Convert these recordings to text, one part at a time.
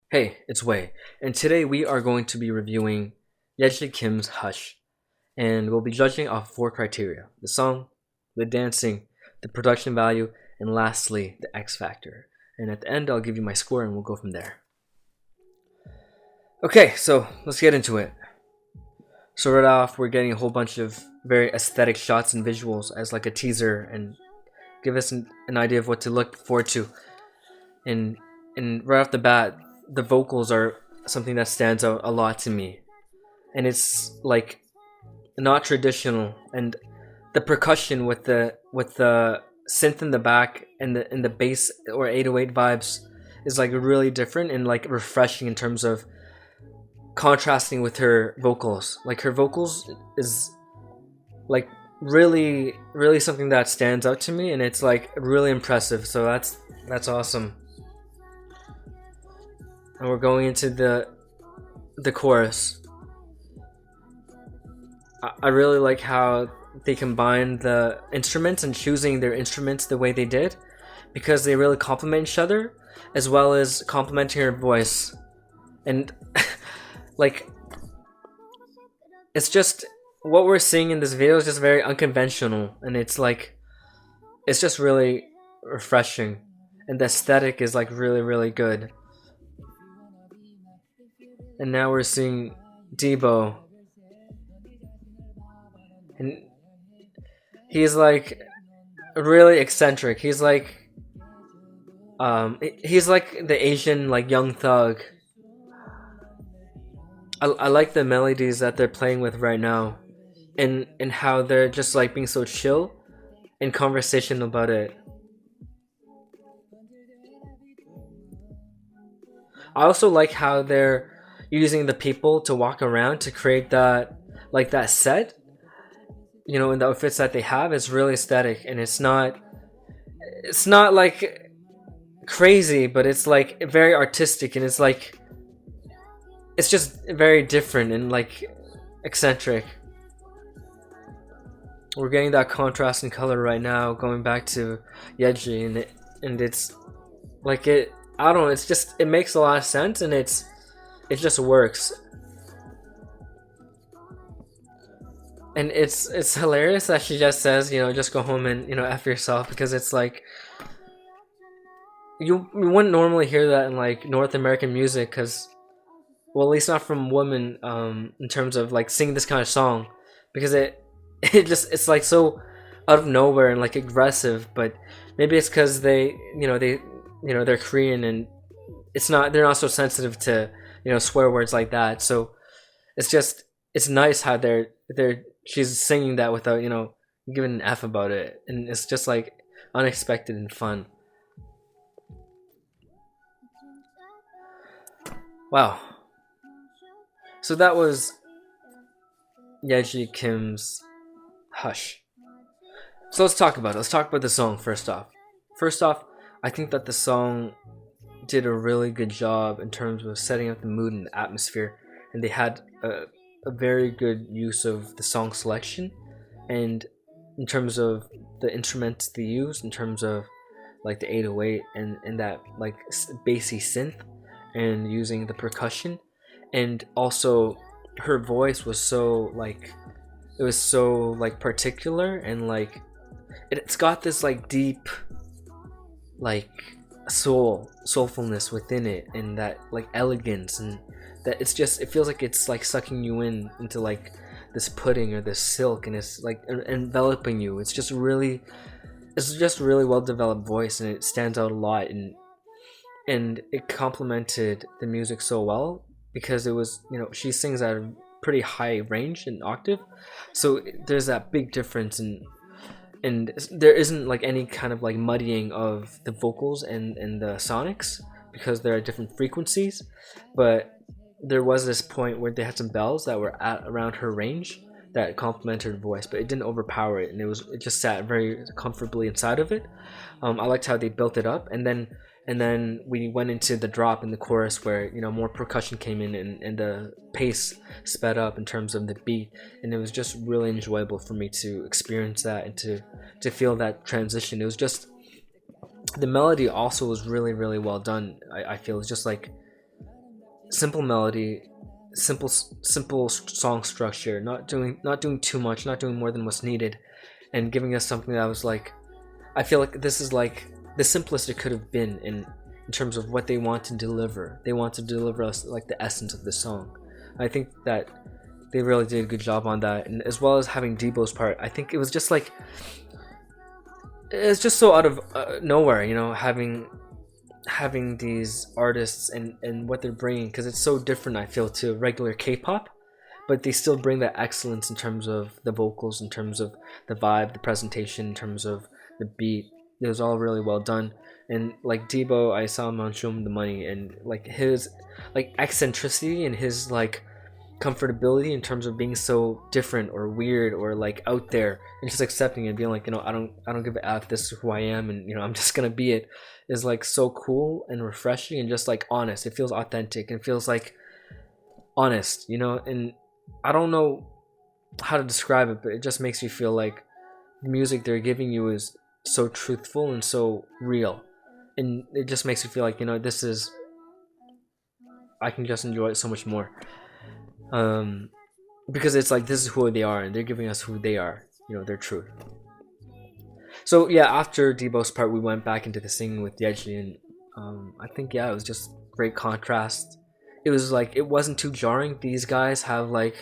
Hey, it's Wei, and today we are going to be reviewing Yeji Kim's Hush, and we'll be judging off four criteria: the song, the dancing, the production value, and lastly, the X factor. And at the end, I'll give you my score and we'll go from there. Okay, so let's get into it. So right off, we're getting a whole bunch of very aesthetic shots and visuals as like a teaser and give us an idea of what to look forward to. And right off the bat, the vocals are something that stands out a lot to me, and it's like not traditional, and the percussion with the synth in the back and the bass or 808 vibes is like really different and like refreshing in terms of contrasting with her vocals. Like her vocals is like really something that stands out to me, and it's like really impressive. So that's awesome. And we're going into the chorus. I really like how they combined the instruments and choosing their instruments the way they did, because they really complement each other as well as complementing her voice. And like it's just what we're seeing in this video is just very unconventional, and it's just really refreshing, and the aesthetic is like really good. And now we're seeing DBO, and he's like really eccentric. He's like the Asian like young thug. I like the melodies that they're playing with right now, and how they're just like being so chill in conversation about it. I also like how they're using the people to walk around to create that set. You know, in the outfits that they have, it's really aesthetic, and it's not like crazy, but it's like very artistic, and it's just very different and like eccentric. We're getting that contrast in color right now, going back to Yeji, and it's like it. I don't know. It's just it makes a lot of sense, and it just works. And it's hilarious that she just says, just go home and f yourself, because it's like you wouldn't normally hear that in like North American music, because well, at least not from women, in terms of like singing this kind of song, because it's like so out of nowhere and like aggressive. But maybe it's because they're Korean, and they're not so sensitive to swear words like that. So it's nice how she's singing that without giving an f about it, and it's just like unexpected and fun. Wow. So that was Yeji Kim's Hush. So let's talk about it. Let's talk about the song first off. First off, I think that the song did a really good job in terms of setting up the mood and the atmosphere, and they had a very good use of the song selection, and in terms of the instruments they used, in terms of like the 808 and that like bassy synth, and using the percussion. And also her voice was so like it was so like particular, and like it's got this like deep like soulfulness within it, and that like elegance, and that it feels like it's like sucking you into like this pudding or this silk, and it's like enveloping you. It's just really well developed voice, and it stands out a lot, and it complemented the music so well, because it was she sings at a pretty high range and octave, so there's that big difference, and there isn't like any kind of like muddying of the vocals and the sonics, because there are different frequencies. But there was this point where they had some bells that were at around her range that complemented her voice, but it didn't overpower it, and it just sat very comfortably inside of it. I liked how they built it up, and then we went into the drop in the chorus, where more percussion came in, and the pace sped up in terms of the beat, and it was just really enjoyable for me to experience that, and to feel that transition. It was just the melody also was really well done. I feel it's just like simple melody, simple song structure, not doing too much, not doing more than what's needed, and giving us something that was like, I feel like this is like the simplest it could have been in terms of what they want to deliver. They want to deliver us like the essence of the song. I think that they really did a good job on that, and as well as having DBO's part, I think it was just like, it's just so out of nowhere, you know, having these artists and what they're bringing, because it's so different, I feel, to regular K-pop, but they still bring that excellence in terms of the vocals, in terms of the vibe, the presentation, in terms of the beat. It was all really well done. And like DBO, I saw him on Show Me the Money, and like his like eccentricity and his like comfortability in terms of being so different or weird or like out there, and just accepting it and being like, you know, I don't give a f, this is who I am, and you know, I'm just gonna be it, is like so cool and refreshing and just like honest. It feels authentic and feels like honest, you know. And I don't know how to describe it, but it just makes you feel like the music they're giving you is so truthful and so real, and it just makes you feel like, you know, this is, I can just enjoy it so much more, because it's like, this is who they are and they're giving us who they are, you know, their truth. So yeah, after DBO's part, we went back into the singing with Yeji, and I think, yeah, it was just great contrast. It was like, it wasn't too jarring. These guys have like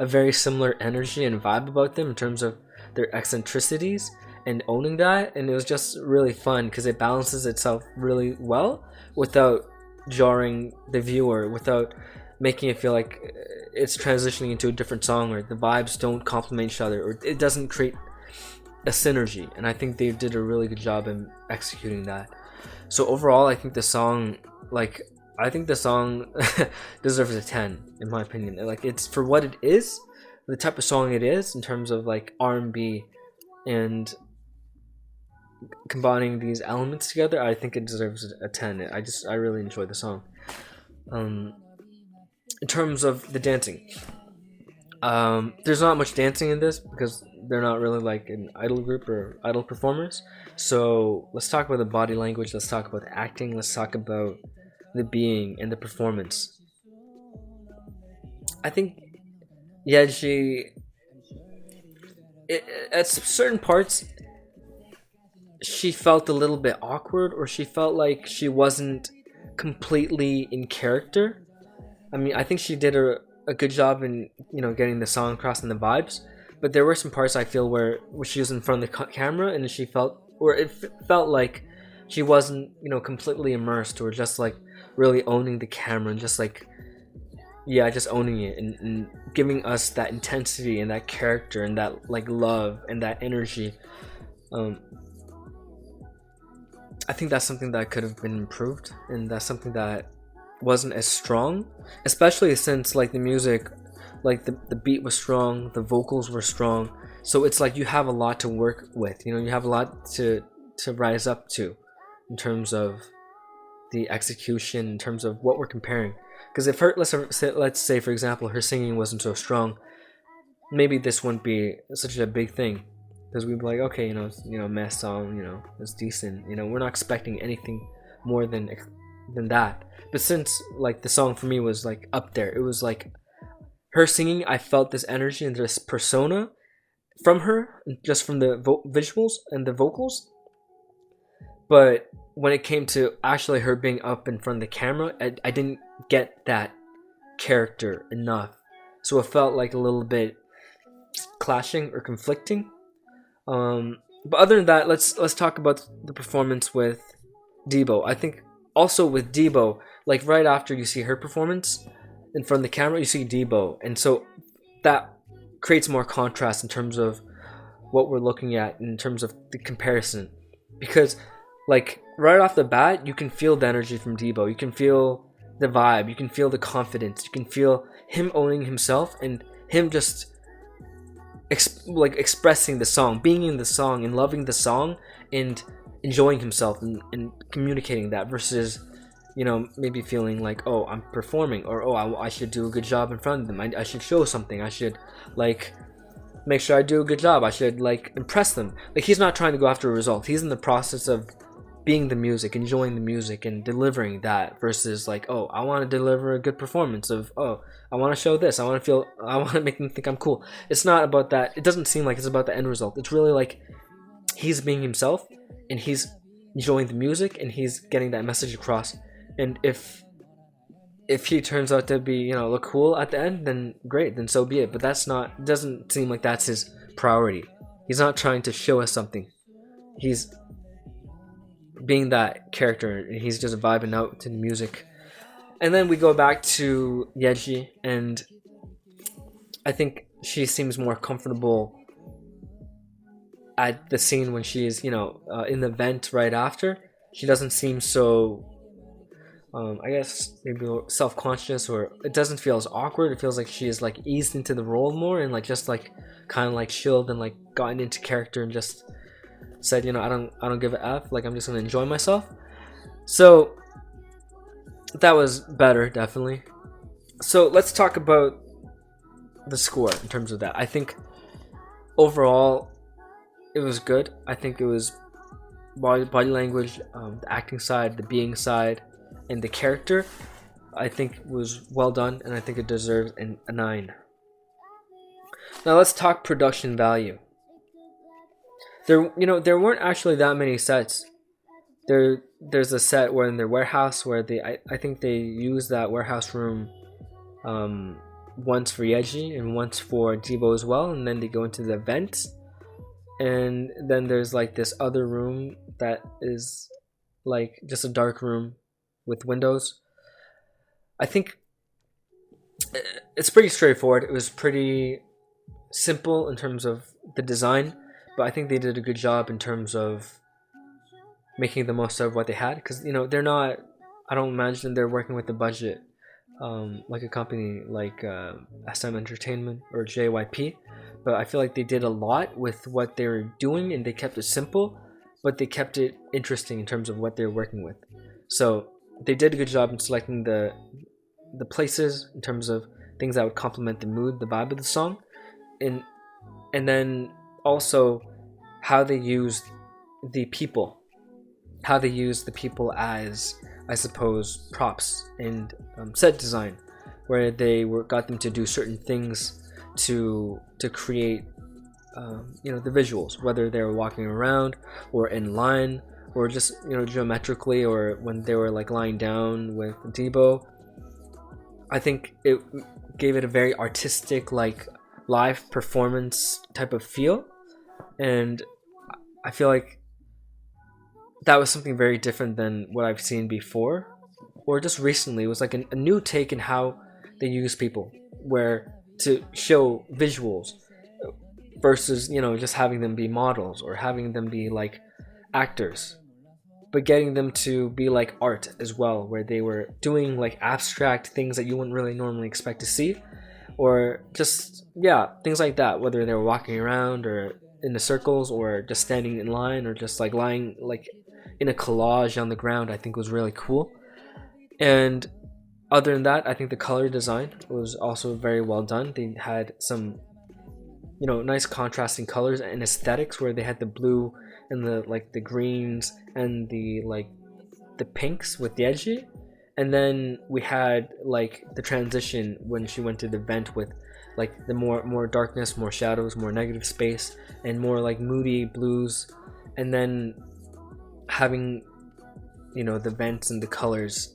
a very similar energy and vibe about them in terms of their eccentricities and owning that, and it was just really fun because it balances itself really well without jarring the viewer, without making it feel like it's transitioning into a different song, or the vibes don't complement each other, or it doesn't create a synergy. And I think they did a really good job in executing that. So overall, I think the song, like, I think the song deserves a 10 in my opinion. Like, it's for what it is, the type of song it is, in terms of like R&B and combining these elements together. I think it deserves a 10. I really enjoy the song. In terms of the dancing, there's not much dancing in this because they're not really like an idol group or idol performers. So let's talk about the body language, let's talk about the acting, let's talk about the being and the performance. I think Yeji, at certain parts, she felt a little bit awkward, or she felt like she wasn't completely in character. I mean, I think she did a good job in, you know, getting the song across and the vibes, but there were some parts I feel where she was in front of the camera and she felt, or it felt like she wasn't, you know, completely immersed, or just like really owning the camera and just like, yeah, just owning it and giving us that intensity and that character and that like love and that energy. I think that's something that could have been improved, and that's something that wasn't as strong, especially since like the music, like the beat was strong, the vocals were strong, so it's like you have a lot to work with, you know, you have a lot to rise up to in terms of the execution, in terms of what we're comparing. Because if her, let's say for example, her singing wasn't so strong, maybe this wouldn't be such a big thing, because we'd be like, okay, you know, mess song, you know, it's decent, you know, we're not expecting anything more than that. But since like the song for me was like up there, it was like her singing, I felt this energy and this persona from her, just from the visuals and the vocals. But when it came to actually her being up in front of the camera, I didn't get that character enough, so it felt like a little bit clashing or conflicting. But other than that, let's talk about the performance with DBO. I think also with DBO, like right after you see her performance in front of the camera, you see DBO, and so that creates more contrast in terms of what we're looking at, in terms of the comparison, because like right off the bat, you can feel the energy from DBO, you can feel the vibe, you can feel the confidence, you can feel him owning himself and him just expressing the song, being in the song and loving the song and enjoying himself and communicating that, versus, you know, maybe feeling like, oh, I'm performing, or oh, I should do a good job in front of them, I should show something, I should like make sure I do a good job, I should like impress them. Like, he's not trying to go after a result, he's in the process of being the music, enjoying the music, and delivering that, versus like, oh, I want to deliver a good performance of, oh, I want to show this, I want to make them think I'm cool. It's not about that. It doesn't seem like it's about the end result. It's really like he's being himself, and he's enjoying the music, and he's getting that message across. And if he turns out to be, look cool at the end, then great, then so be it. But that's not, it doesn't seem like that's his priority. He's not trying to show us something. He's being that character, and he's just vibing out to the music. And then we go back to Yeji, and I think she seems more comfortable at the scene when she is, in the vent right after. She doesn't seem so, I guess maybe self-conscious, or it doesn't feel as awkward. It feels like she is like eased into the role more, and like just like kind of like chilled and like gotten into character, and just said, I don't give a F, like I'm just gonna enjoy myself. So that was better, definitely. So let's talk about the score in terms of that. I think overall it was good. I think it was body language, the acting side, the being side, and the character, I think was well done, and I think it deserves a 9. Now let's talk production value. There weren't actually that many sets. There's a set where in their warehouse where I think they use that warehouse room once for Yeji and once for DBO as well, and then they go into the vents. And then there's like this other room that is like just a dark room with windows. I think it's pretty straightforward. It was pretty simple in terms of the design, but I think they did a good job in terms of making the most of what they had, because they're not, I don't imagine they're working with the budget like a company like SM Entertainment or JYP, but I feel like they did a lot with what they were doing, and they kept it simple, but they kept it interesting in terms of what they're working with. So they did a good job in selecting the places in terms of things that would complement the mood, the vibe of the song, and then also how they used the people, as, I suppose, props and set design, where they got them to do certain things to create the visuals, whether they were walking around or in line, or just geometrically, or when they were like lying down with DBO. I think it gave it a very artistic, like live performance type of feel, and I feel like that was something very different than what I've seen before, or just recently. It was like a new take in how they use people, where to show visuals versus just having them be models or having them be like actors, but getting them to be like art as well, where they were doing like abstract things that you wouldn't really normally expect to see, or just things like that, whether they were walking around or in the circles, or just standing in line, or just like lying like in a collage on the ground. I think was really cool. And other than that, I think the color design was also very well done. They had some nice contrasting colors and aesthetics, where they had the blue and the greens and the pinks with the edgy, and then we had like the transition when she went to the vent with like the more darkness, more shadows, more negative space, and more like moody blues, and then having the vents and the colors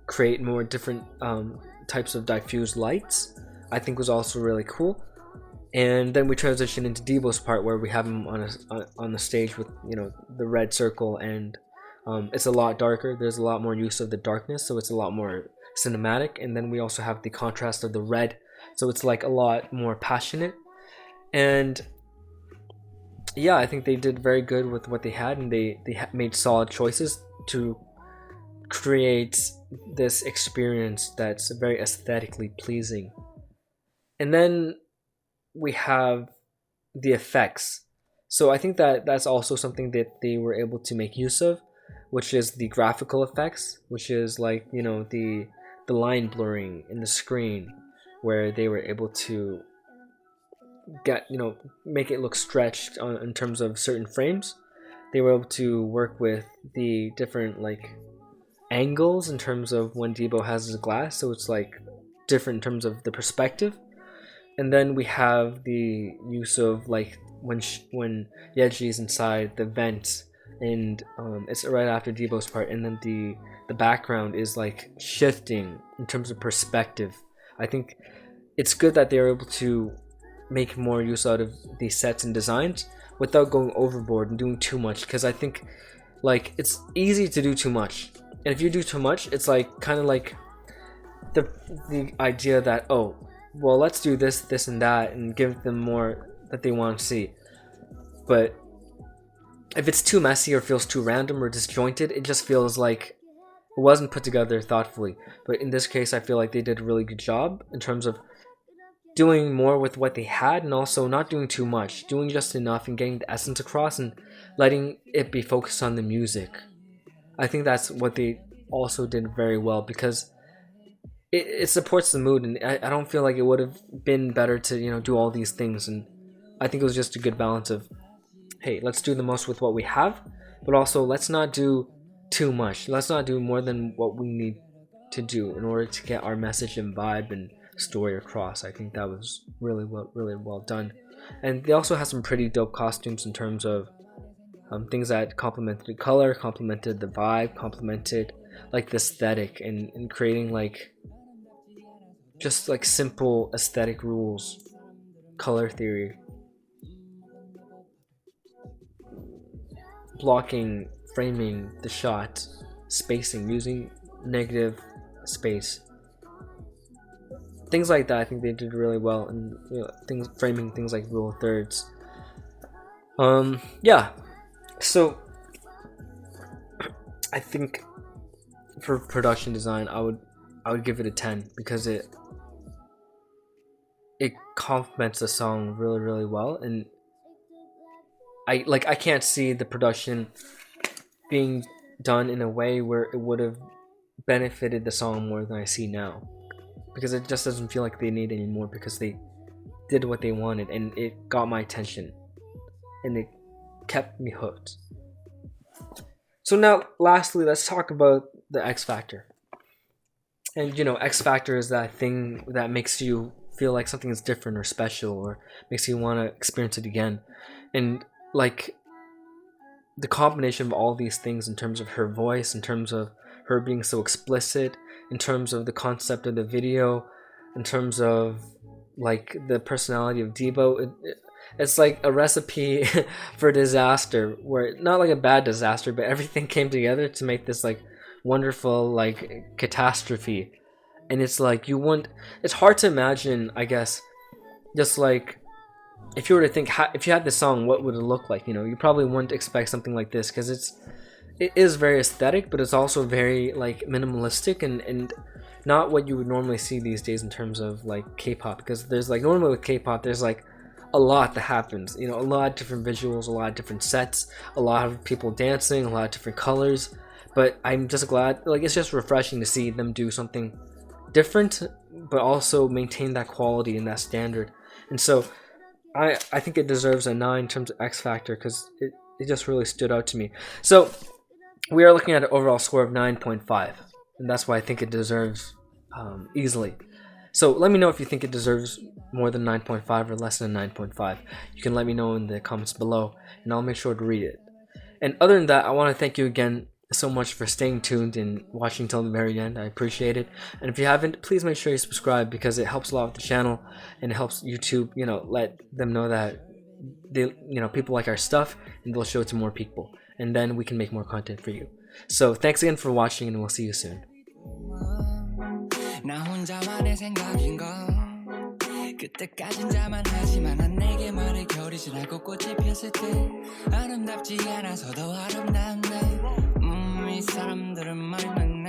create more different types of diffused lights, I think was also really cool. And then we transition into DBO's part, where we have him on the stage with the red circle, and it's a lot darker. There's a lot more use of the darkness, so it's a lot more cinematic. And then we also have the contrast of the red, so it's like a lot more passionate. And I think they did very good with what they had, and they made solid choices to create this experience that's very aesthetically pleasing. And then we have the effects. So I think that that's also something that they were able to make use of, which is the graphical effects, which is like the line blurring in the screen, where they were able to get make it look stretched in terms of certain frames. they were able to work with the different like angles in terms of when DBO has his glass, so it's like different in terms of the perspective. And then we have the use of like when Yeji is inside the vent, and it's right after DBO's part, and then the background is like shifting in terms of perspective. I think it's good that they're able to make more use out of these sets and designs without going overboard and doing too much, because I think like it's easy to do too much, and if you do too much, it's like kind of like the idea that, oh well, let's do this and that and give them more that they want to see. But if it's too messy or feels too random or disjointed, it just feels like it wasn't put together thoughtfully. But in this case, I feel like they did a really good job in terms of doing more with what they had, and also not doing too much, doing just enough and getting the essence across and letting it be focused on the music. I think that's what they also did very well, because it supports the mood, and I don't feel like it would have been better to do all these things. And I think it was just a good balance of, hey, let's do the most with what we have, but also let's not do too much. Let's not do more than what we need to do in order to get our message and vibe and story across. I think that was really well done. And they also had some pretty dope costumes in terms of things that complemented the color, complemented the vibe, complemented like the aesthetic, and creating like just like simple aesthetic rules, color theory, blocking, framing the shot, spacing, using negative space, things like that. I think they did really well, and framing things like rule of thirds. Yeah, so I think for production design, I would give it a 10, because it complements the song really well, and I can't see the production being done in a way where it would have benefited the song more than I see now, because it just doesn't feel like they need any more, because they did what they wanted and it got my attention and it kept me hooked. So now lastly, let's talk about the X Factor. And X Factor is that thing that makes you feel like something is different or special, or makes you want to experience it again. And like the combination of all these things, in terms of her voice, in terms of her being so explicit, in terms of the concept of the video, in terms of like the personality of DBO, it's like a recipe for disaster, where not like a bad disaster, but everything came together to make this like wonderful like catastrophe. And it's like it's hard to imagine, I guess, just like if you were to think, if you had this song, what would it look like? You probably wouldn't expect something like this, because it is very aesthetic, but it's also very like minimalistic, and not what you would normally see these days in terms of like K-pop, because there's like normally with K-pop there's like a lot that happens, a lot of different visuals, a lot of different sets, a lot of people dancing, a lot of different colors. But I'm just glad, like, it's just refreshing to see them do something different, but also maintain that quality and that standard. And so I think it deserves a 9 in terms of X Factor, because it just really stood out to me. So we are looking at an overall score of 9.5, and that's why I think it deserves easily. So let me know if you think it deserves more than 9.5 or less than 9.5. You can let me know in the comments below, and I'll make sure to read it. And other than that, I want to thank you again so much for staying tuned and watching till the very end. I appreciate it. And if you haven't, please make sure you subscribe, because it helps a lot with the channel, and it helps YouTube, let them know that they, people like our stuff, and they'll show it to more people, and then we can make more content for you. So thanks again for watching, and we'll see you soon. 나 혼자만의 생각인 거 그때까진 자만하지만 난 내게 말해 겨울이 지나고 꽃이 폈을 때 아름답지 않아서 더 아름다운 날 이 사람들은 말만